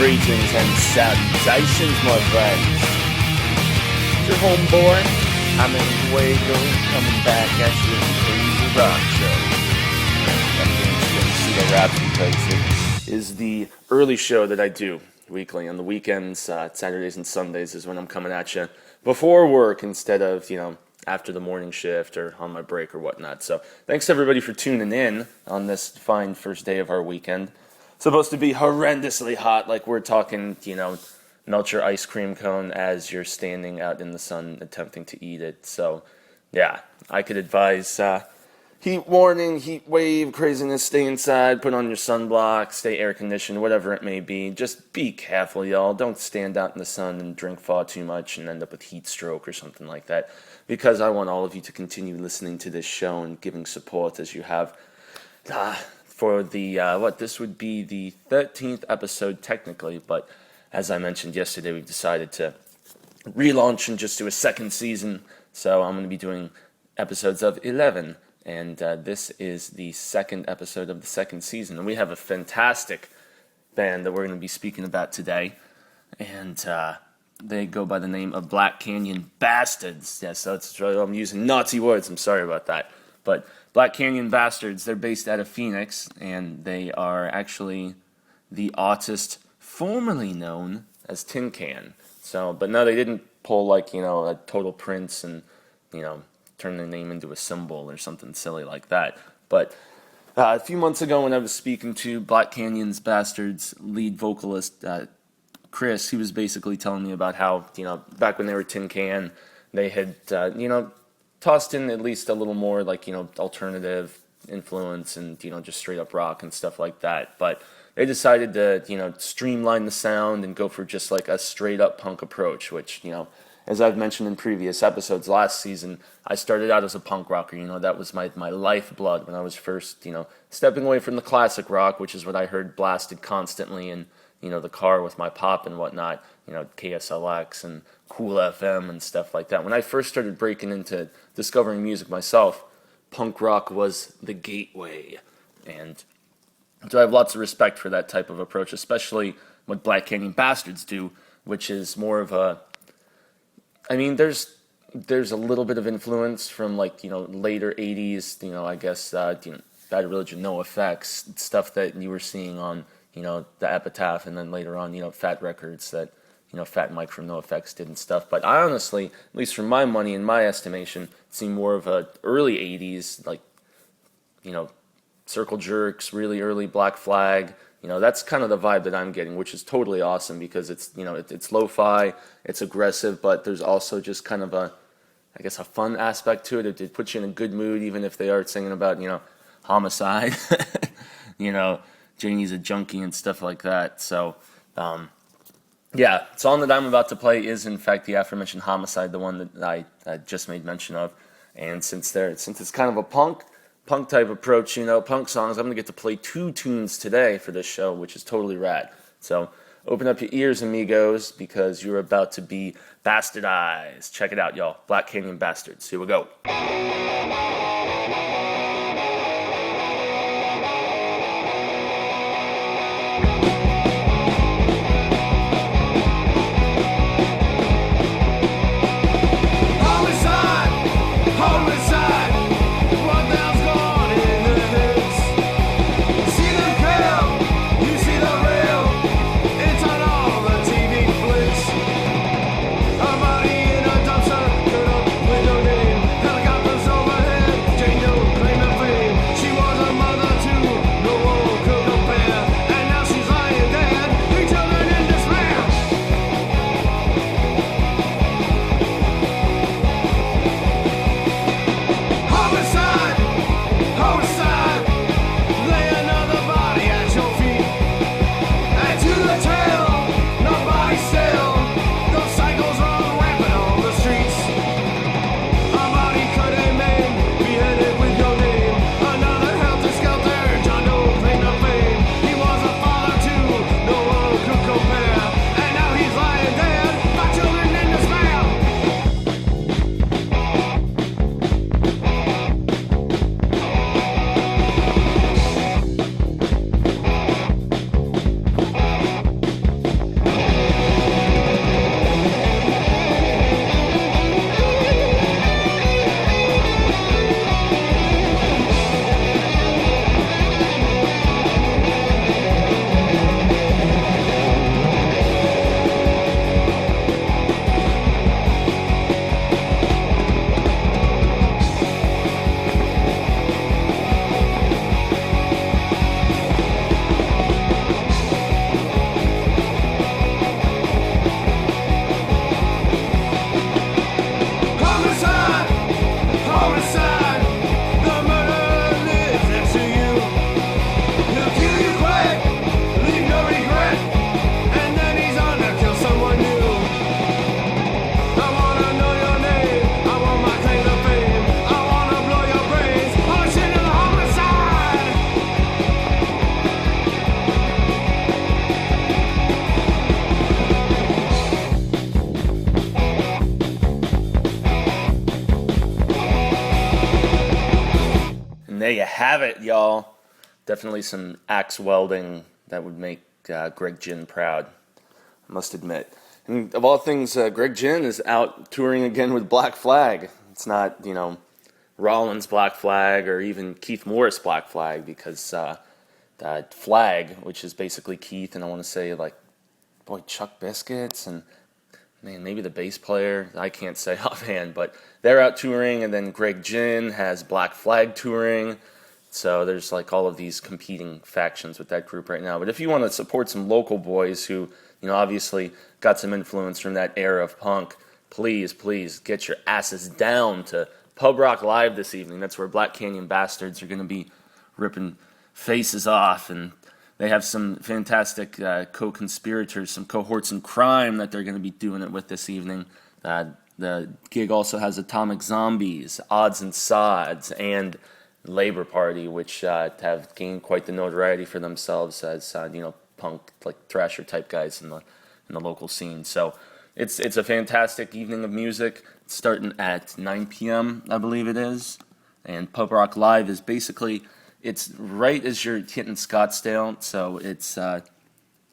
Greetings and salutations, my friends. It's your homeboy, Jaime Fuego, coming back at you with the Crazy Rock Show. I'm doing pseudo rap because it is the early show that I do weekly. On the weekends, Saturdays and Sundays is when I'm coming at you before work instead of, after the morning shift or on my break or whatnot. So thanks everybody for tuning in on this fine first day of our weekend. Supposed to be horrendously hot, like we're talking, melt your ice cream cone as you're standing out in the sun attempting to eat it. So, yeah, I could advise heat warning, heat wave, craziness, stay inside, put on your sunblock, stay air conditioned, whatever it may be. Just be careful, y'all. Don't stand out in the sun and drink far too much and end up with heat stroke or something like that. Because I want all of you to continue listening to this show and giving support as you have. For the, this would be the 13th episode technically, but as I mentioned yesterday, we've decided to relaunch and just do a second season, so I'm going to be doing episodes of 11, and this is the second episode of the second season, and we have a fantastic band that we're going to be speaking about today, and they go by the name of Black Canyon Bastards. Yeah, so I'm using Nazi words, I'm sorry about that, but Black Canyon Bastards, they're based out of Phoenix, and they are actually the artist formerly known as Tin Can. So, but no, they didn't pull a Total Prince and, turn their name into a symbol or something silly like that. But a few months ago when I was speaking to Black Canyon's Bastards lead vocalist, Chris, he was basically telling me about how, back when they were Tin Can, they had, tossed in at least a little more alternative influence and, just straight up rock and stuff like that. But they decided to, streamline the sound and go for just like a straight up punk approach, which, as I've mentioned in previous episodes last season, I started out as a punk rocker. That was my lifeblood when I was first, stepping away from the classic rock, which is what I heard blasted constantly in, the car with my pop and whatnot, KSLX and Cool FM and stuff like that. When I first started breaking into discovering music myself, punk rock was the gateway. And so I have lots of respect for that type of approach, especially what Black Canyon Bastards do, which is more of a, there's a little bit of influence from later 80s, I guess, Bad Religion, No Effects, stuff that you were seeing on, the Epitaph, and then later on, Fat Records that, Fat Mike from No Effects did and stuff. But I honestly, at least for my money and my estimation, see more of a early 80s, Circle Jerks, really early Black Flag. That's kind of the vibe that I'm getting, which is totally awesome because it's, it's lo-fi, it's aggressive, but there's also just kind of a fun aspect to it. It puts you in a good mood, even if they are singing about, homicide, Janie's a junkie and stuff like that. So, yeah, the song that I'm about to play is, in fact, the aforementioned Homicide, the one that I just made mention of. And since it's kind of a punk type approach, punk songs, I'm going to get to play 2 tunes today for this show, which is totally rad. So open up your ears, amigos, because you're about to be bastardized. Check it out, y'all. Black Canyon Bastards. Here we go. Helicopters overhead. there you have it, y'all. Definitely some axe welding that would make Greg Ginn proud, I must admit. And of all things, Greg Ginn is out touring again with Black Flag. It's not, Rollins Black Flag or even Keith Morris Black Flag, because that Flag, which is basically Keith and I want to say Chuck Biscuits and maybe the bass player, I can't say offhand, but they're out touring, and then Greg Ginn has Black Flag touring. So there's all of these competing factions with that group right now. But if you want to support some local boys who, obviously got some influence from that era of punk, please get your asses down to Pub Rock Live this evening. That's where Black Canyon Bastards are going to be ripping faces off, and they have some fantastic co-conspirators, some cohorts in crime that they're going to be doing it with this evening. The gig also has Atomic Zombies, Odds and Sods, and Labor Party, which have gained quite the notoriety for themselves as punk, thrasher type guys in the local scene. So it's a fantastic evening of music. It's starting at 9 p.m. I believe it is, and Pub Rock Live is basically, it's right as you're hitting Scottsdale, so it's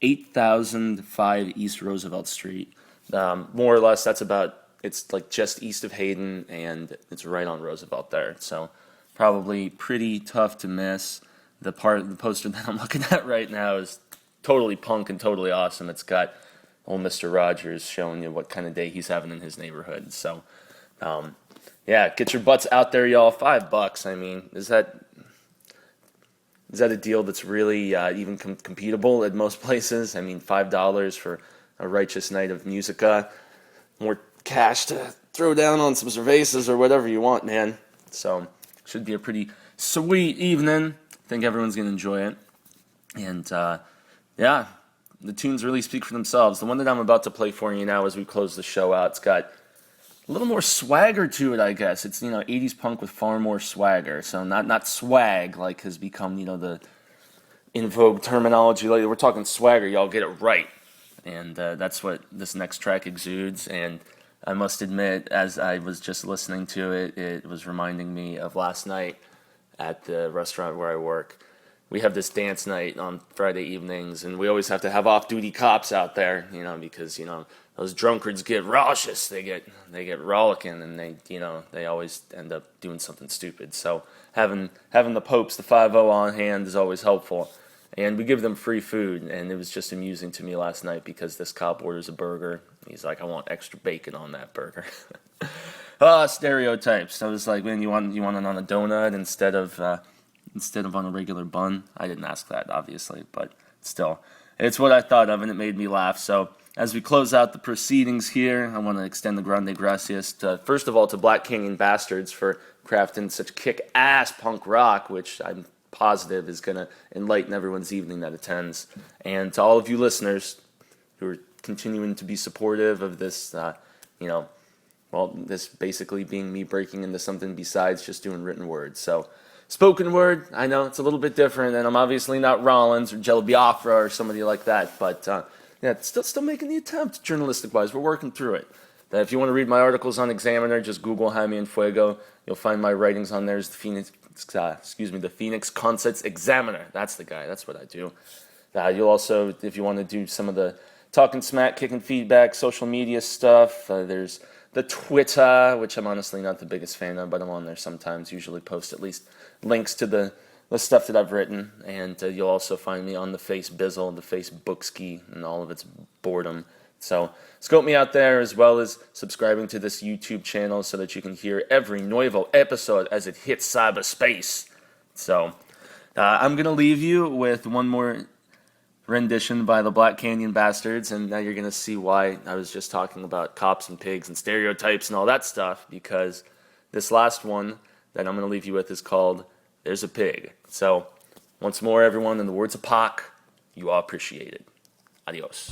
8005 East Roosevelt Street. More or less, it's just east of Hayden, and it's right on Roosevelt there. So probably pretty tough to miss. The poster that I'm looking at right now is totally punk and totally awesome. It's got old Mr. Rogers showing you what kind of day he's having in his neighborhood. So, get your butts out there, y'all. $5. I mean, is that a deal that's really even competable at most places? I mean, $5 for a righteous night of musica. More cash to throw down on some cervezas or whatever you want, man. So, should be a pretty sweet evening. I think everyone's going to enjoy it. And, the tunes really speak for themselves. The one that I'm about to play for you now as we close the show out, it's got a little more swagger to it, I guess. It's, 80s punk with far more swagger. So not swag, has become, the in vogue terminology. We're talking swagger, y'all get it right. And that's what this next track exudes. And I must admit, as I was just listening to it, it was reminding me of last night at the restaurant where I work. We have this dance night on Friday evenings, and we always have to have off-duty cops out there, because, those drunkards get raucous, they get rollicking, and they always end up doing something stupid. So having the Popes, the 5-0 on hand is always helpful. And we give them free food, and it was just amusing to me last night because this cop orders a burger. He's like, I want extra bacon on that burger. Stereotypes. I was like, man, you want it on a donut instead of on a regular bun? I didn't ask that, obviously, but still, it's what I thought of, and it made me laugh. So as we close out the proceedings here, I want to extend the grande gracias first of all to Black Canyon Bastards for crafting such kick-ass punk rock, which I'm positive is going to enlighten everyone's evening that attends. And to all of you listeners who are continuing to be supportive of this, this basically being me breaking into something besides just doing written words. So spoken word, I know it's a little bit different, and I'm obviously not Rollins or Jello Biafra or somebody like that, but still making the attempt journalistic-wise. We're working through it. If you want to read my articles on Examiner, just Google Jaime and Fuego. You'll find my writings on there. Is the Phoenix Concepts Examiner. That's the guy. That's what I do. You'll also, if you want to do some of the talking smack, kicking feedback, social media stuff, there's the Twitter, which I'm honestly not the biggest fan of, but I'm on there sometimes. Usually post at least links to the stuff that I've written. And you'll also find me on the Face Bizzle, the Face Bookski, and all of its boredom. So scope me out there, as well as subscribing to this YouTube channel so that you can hear every nuevo episode as it hits cyberspace. So I'm going to leave you with one more rendition by the Black Canyon Bastards, and now you're going to see why I was just talking about cops and pigs and stereotypes and all that stuff, because this last one that I'm going to leave you with is called There's a Pig. So once more, everyone, in the words of Pac, you are appreciated. Adios.